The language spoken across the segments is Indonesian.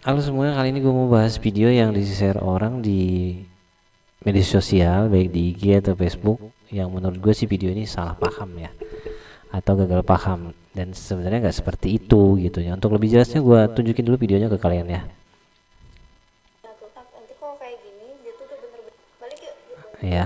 Halo semuanya, kali ini gue mau bahas video yang di-share orang di media sosial, baik di IG atau Facebook, yang menurut gue sih video ini salah paham ya, atau gagal paham, dan sebenarnya nggak seperti itu gitu ya. Untuk lebih jelasnya gue tunjukin dulu videonya ke kalian ya. Nah tuh nanti kalau kayak gini dia tuh udah bener-bener balik yuk gitu. Ya,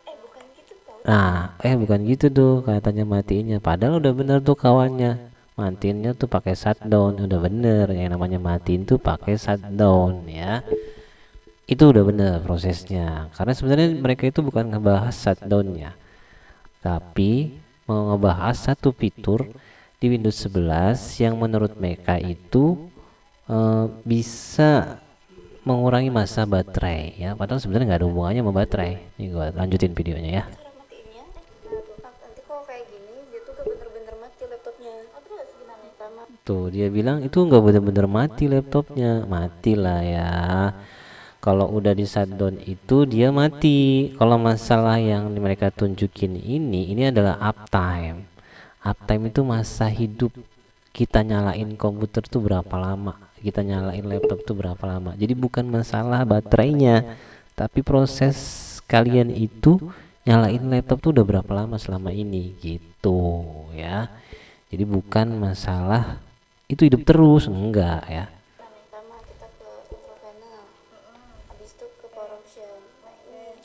Bukan gitu tau. bukan gitu tuh katanya matiinnya, padahal udah bener tuh kawannya. Matiin tuh pakai shutdown, udah bener yang namanya matiin tuh pakai shutdown ya. Itu udah bener prosesnya, karena sebenarnya mereka itu bukan ngebahas shutdownnya, tapi mau ngebahas satu fitur di Windows 11 yang menurut mereka itu bisa mengurangi masa baterai ya, padahal sebenarnya nggak ada hubungannya sama baterai. Ini gua lanjutin videonya ya. Cara matiinnya, nah tuh nanti kalau kayak gini dia tuh udah bener-bener mati laptopnya. Terus gimana pertama? Tuh dia bilang itu nggak bener-bener mati laptopnya, mati lah ya. Kalau udah di shutdown itu dia mati. Kalau masalah yang mereka tunjukin ini adalah uptime. Uptime itu masa hidup kita nyalain komputer tuh berapa lama, kita nyalain laptop tuh berapa lama. Jadi bukan masalah baterainya, tapi proses kalian itu nyalain laptop tuh udah berapa lama selama ini gitu ya. Jadi bukan masalah itu hidup terus, enggak ya. Nah yang pertama kita ke info panel, habis itu ke power option.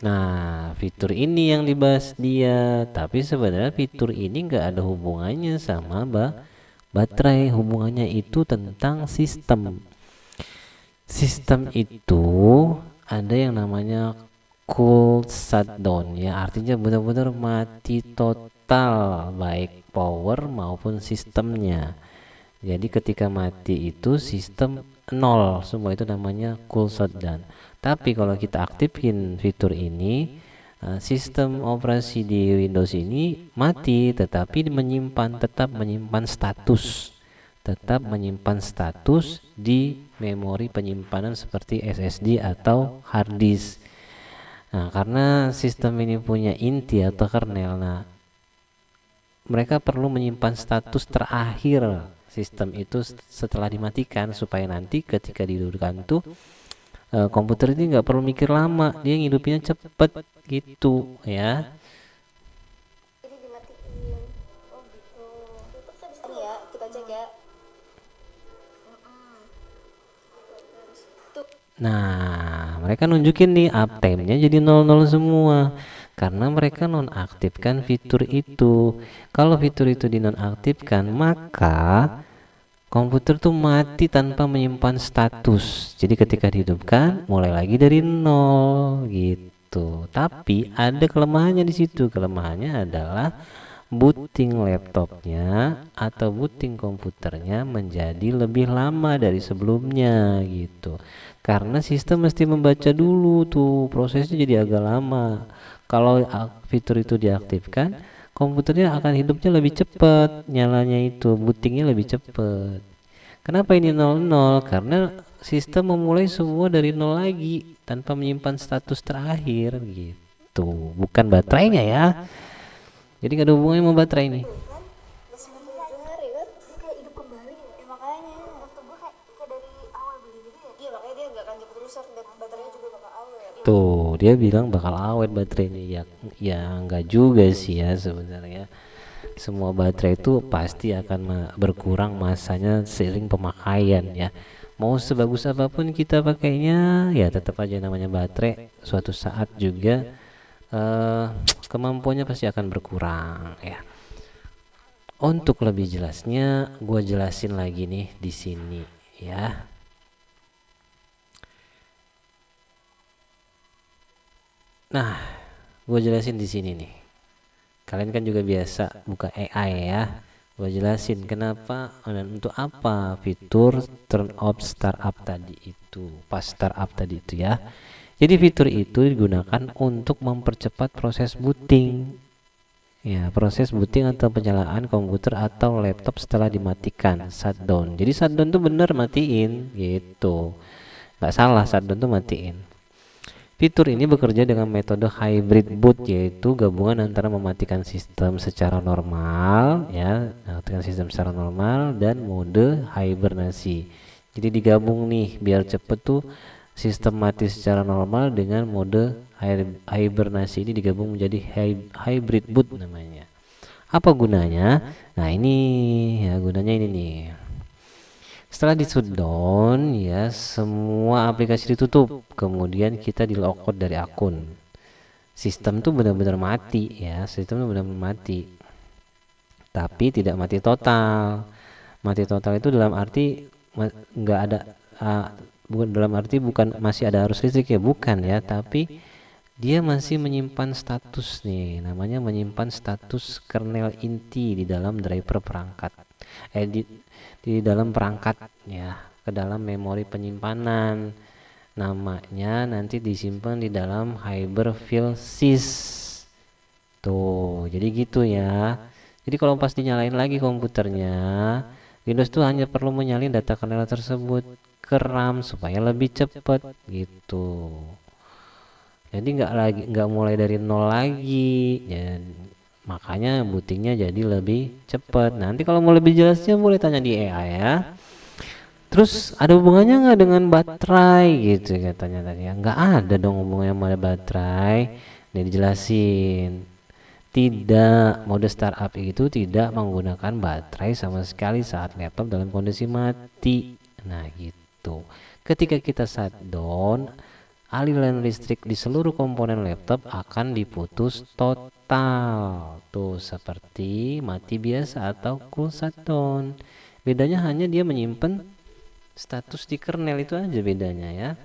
Nah, fitur ini yang dibahas dia, tapi sebenarnya fitur ini nggak ada hubungannya sama baterai. Hubungannya itu tentang sistem. Sistem itu ada yang namanya cool shutdown ya, artinya benar-benar mati total baik power maupun sistemnya. Jadi ketika mati itu sistem nol semua, itu namanya cool shutdown. Tapi kalau kita aktifin fitur ini, sistem operasi di Windows ini mati tetapi tetap menyimpan status, di memori penyimpanan seperti SSD atau hard disk. Nah, karena sistem ini punya inti atau kernel, nah mereka perlu menyimpan status terakhir sistem itu setelah dimatikan, supaya nanti ketika dihidupkan tuh komputer ini nggak perlu mikir lama, dia ngidupinnya cepet gitu ya. Jadi dimatiin. Oh gitu. Terus habis itu ya kita cek ya. Tuh. Nah, mereka nunjukin nih uptime-nya jadi 00 semua, karena mereka nonaktifkan fitur itu. Kalau fitur itu dinonaktifkan, maka komputer tuh mati tanpa menyimpan status. Jadi ketika dihidupkan mulai lagi dari nol gitu. Tapi ada kelemahannya di situ. Kelemahannya adalah booting laptopnya atau booting komputernya menjadi lebih lama dari sebelumnya gitu. Karena sistem mesti membaca dulu tuh, prosesnya jadi agak lama. Kalau fitur itu diaktifkan, komputernya akan hidupnya lebih cepat, nyalanya itu bootingnya lebih cepat. Kenapa ini 00? Karena sistem memulai semua dari nol lagi tanpa menyimpan status terakhir gitu. Bukan baterainya ya. Jadi gak ada hubungannya sama baterai ini. Kan masih 7 hari kan dia kayak hidup kembali ya, makanya laptop gue kayak dari awal beli gitu ya. Iya makanya dia nggak akan cepet rusak dan baterainya juga bakal awet. Tuh, dia bilang bakal awet baterainya. Ya enggak juga sih ya sebenarnya. Semua baterai itu pasti akan berkurang masanya seiring pemakaian ya. Mau sebagus apapun kita pakainya, ya tetap aja namanya baterai suatu saat juga eh, kemampuannya pasti akan berkurang ya. Untuk lebih jelasnya, gue jelasin lagi nih di sini ya. Nah, gue jelasin di sini nih. Kalian kan juga biasa buka AI ya. Gue jelasin kenapa dan untuk apa fitur turn off startup tadi itu, pas startup tadi itu ya. Jadi fitur itu digunakan untuk mempercepat proses booting. Ya, proses booting atau penyalaan komputer atau laptop setelah dimatikan, shutdown. Jadi shutdown tuh bener matiin gitu. Nggak salah, shutdown tuh matiin. Fitur ini bekerja dengan metode hybrid boot, yaitu gabungan antara mematikan sistem secara normal ya, mematikan sistem secara normal dan mode hibernasi. Jadi digabung nih biar cepet tuh, sistem mati secara normal dengan mode hibernasi ini digabung menjadi hybrid boot namanya. Apa gunanya? Nah ini ya, gunanya ini nih. Setelah di shutdown ya, semua aplikasi ditutup, kemudian kita di logout dari akun. Sistem tuh benar-benar mati ya, sistem tuh benar-benar mati. Tapi tidak mati total. Mati total itu dalam arti nggak ada, bukan dalam arti bukan masih ada arus listrik ya, bukan ya, tapi dia masih menyimpan status nih, namanya menyimpan status kernel inti di dalam driver perangkat, di dalam perangkat ya, ke dalam memori penyimpanan, namanya nanti disimpan di dalam Hyper-V sys tuh. Jadi gitu ya. Jadi kalau pas dinyalain lagi komputernya, Windows tuh hanya perlu menyalin data kernel tersebut ke RAM supaya lebih cepat gitu. Jadi nggak mulai dari nol lagi ya, makanya bootingnya jadi lebih cepat. Nanti kalau mau lebih jelasnya boleh tanya di AI ya. Terus ada hubungannya nggak dengan baterai gitu katanya tadi ya? Nggak ada dong hubungannya sama baterai. Nih dijelasin. Tidak, mode startup itu tidak menggunakan baterai sama sekali saat laptop dalam kondisi mati. Nah gitu. Ketika kita shutdown, aliran listrik di seluruh komponen laptop akan diputus total. Tuh seperti mati biasa atau cool shutdown. Bedanya hanya dia menyimpan status di kernel, itu aja bedanya ya.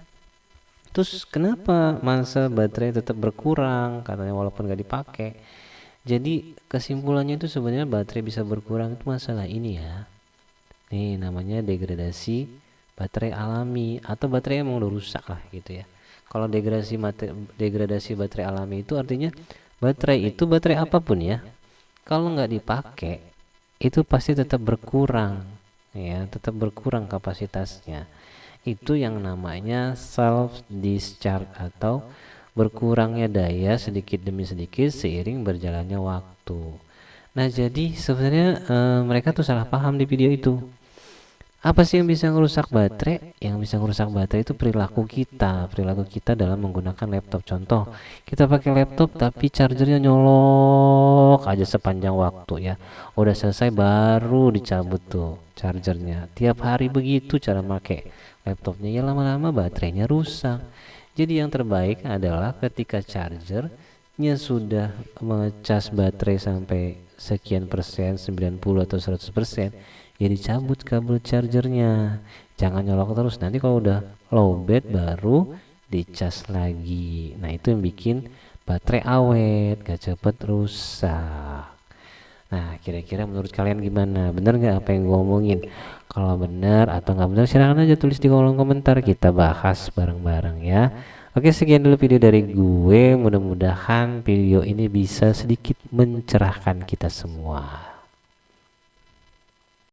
Terus kenapa masa baterai tetap berkurang katanya walaupun nggak dipakai? Jadi kesimpulannya itu sebenarnya baterai bisa berkurang itu masalah ini ya. Nih namanya degradasi baterai alami atau baterai yang udah rusak lah gitu ya. Kalau degradasi baterai alami itu artinya baterai itu, baterai apapun ya, kalau nggak dipakai itu pasti tetap berkurang ya, tetap berkurang kapasitasnya. Itu yang namanya self discharge atau berkurangnya daya sedikit demi sedikit seiring berjalannya waktu. Nah jadi sebenarnya mereka tuh salah paham di video itu. Apa sih yang bisa merusak baterai? Yang bisa merusak baterai itu perilaku kita dalam menggunakan laptop. Contoh, kita pakai laptop tapi chargernya nyolok aja sepanjang waktu ya. Udah selesai baru dicabut tuh chargernya. Tiap hari begitu cara pakai laptopnya, ya lama-lama baterainya rusak. Jadi yang terbaik adalah ketika chargernya sudah mengecas baterai sampai sekian persen, 90 atau 100%, ya dicabut kabel chargernya, jangan nyolok terus. Nanti kalau udah low bed baru dicas lagi. Nah itu yang bikin baterai awet, gak cepet rusak. Nah kira-kira menurut kalian gimana, bener nggak apa yang gue omongin? Kalau bener atau nggak bener silahkan aja tulis di kolom komentar, kita bahas bareng-bareng ya. Oke, sekian dulu video dari gue, mudah-mudahan video ini bisa sedikit mencerahkan kita semua.